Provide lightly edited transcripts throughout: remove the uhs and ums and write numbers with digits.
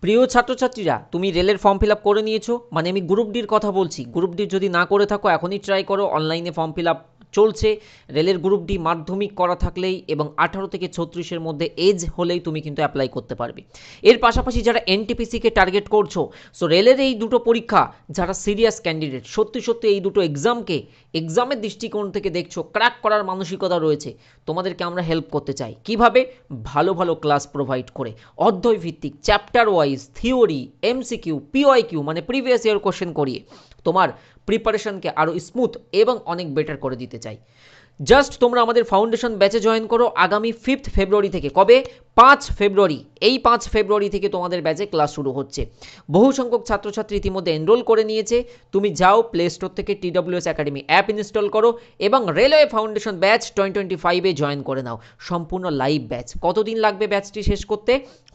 প্রিয় ছাত্রছাত্রীরা, তুমি রেলের ফর্ম ফিল আপ করে নিয়েছো? মানে আমি গ্রুপ ডির কথা বলছি। গ্রুপ ডি যদি না করে থাকো এখনই ট্রাই করো, অনলাইনে ফর্ম ফিল আপ চলছে। রেলের গ্রুপ ডি মাধ্যমিক করা থাকলেই এবং 18 থেকে 36-এর মধ্যে এজ হলেই তুমি কিন্তু অ্যাপ্লাই করতে পারবে। এর পাশাপাশি যারা এনটিপিসিকে টার্গেট করছো, সো রেলের এই দুটো পরীক্ষা, যারা সিরিয়াস ক্যান্ডিডেট সত্যি সত্যি এই দুটো এক্সামের দৃষ্টিকোণ থেকে দেখছো, ক্র্যাক করার মানসিকতা রয়েছে, তোমাদেরকে আমরা হেল্প করতে চাই। কিভাবে? ভালো ভালো ক্লাস প্রোভাইড করে, অধ্যায় ভিত্তিক, chapter wise, theory, MCQ, PYQ মানে প্রিভিয়াস ইয়ার কোশ্চেন করিয়ে তোমার প্রিপারেশনকে আরও স্মুথ এবং অনেক বেটার করে দিতে চাই। জাস্ট তোমরা আমাদের ফাউন্ডেশন ব্যাচে জয়েন করো আগামী 5 ফেব্রুয়ারি থেকে। কবে? 5 ফেব্রুয়ারি। এই 5 ফেব্রুয়ারি থেকে তোমাদের ব্যাচে ক্লাস শুরু হচ্ছে। বহু সংখ্যক ছাত্রছাত্রী ইতিমধ্যে এনরোল করে নিয়েছে। তুমি যাও প্লে স্টোর থেকে TWS একাডেমি অ্যাপ ইনস্টল করো এবং রেলওয়ে ফাউন্ডেশন ব্যাচ 2025-এ জয়েন করে নাও। সম্পূর্ণ লাইভ ব্যাচ। কতদিন লাগবে ব্যাচটি শেষ করতে?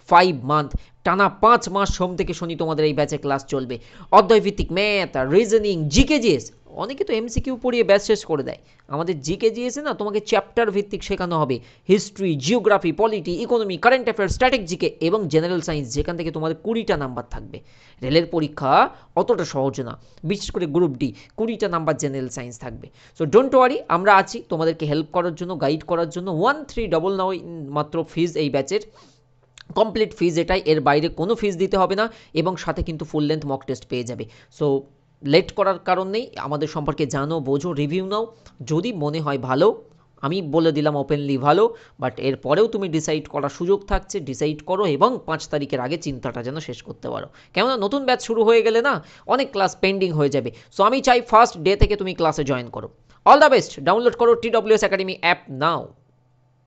5 মান্থ। টানা 5 মাস সোম থেকে শনি তোমাদের এই ব্যাচে ক্লাস চলবে। অধ্যায়ভিত্তিক ম্যাথ, রিজনিং, জিকেজিএস, অনেকে তো এমসিকিউ পড়িয়ে ব্যাচ শেষ করে দেয়। আমাদের জিকেজিএসে না তোমাকে চ্যাপ্টার ভিত্তিক শেখানো হবে। History, geography, polity, economy, current affairs, static GK এবং জেনারেল সায়েন্স, যেখান থেকে তোমাদের 20টা নাম্বার থাকবে। রেলের পরীক্ষা অতটা সহজ না, বিশেষ করে গ্রুপ ডি 20টা নাম্বার জেনারেল সায়েন্স থাকবে। সো ডোন্ট ওয়ারি, আমরা আছি তোমাদেরকে হেল্প করার জন্য, গাইড করার জন্য। 1399 মাত্র ফিজ এই ব্যাচের, কমপ্লিট ফিজ এটাই, এর বাইরে কোনো ফিজ দিতে হবে না এবং সাথে কিন্তু ফুল লেন্থ মক টেস্ট পেয়ে যাবে। সো লেট করার কারণ নেই, আমাদের সম্পর্কে জানো, বোঝো, রিভিউ নাও। যদি মনে হয় ভালো, আমি বলে দিলাম ওপেনলি ভালো, বাট এরপরেও তুমি ডিসাইড করার সুযোগ থাকছে, ডিসাইড করো এবং 5 তারিখের আগে চিন্তাটা যেন শেষ করতে পারো। কেননা নতুন ব্যাচ শুরু হয়ে গেলে না অনেক ক্লাস পেন্ডিং হয়ে যাবে। সো আমি চাই ফার্স্ট ডে থেকে তুমি ক্লাসে জয়েন করো। All the best. ডাউনলোড করো TWS একাডেমি অ্যাপ নাও।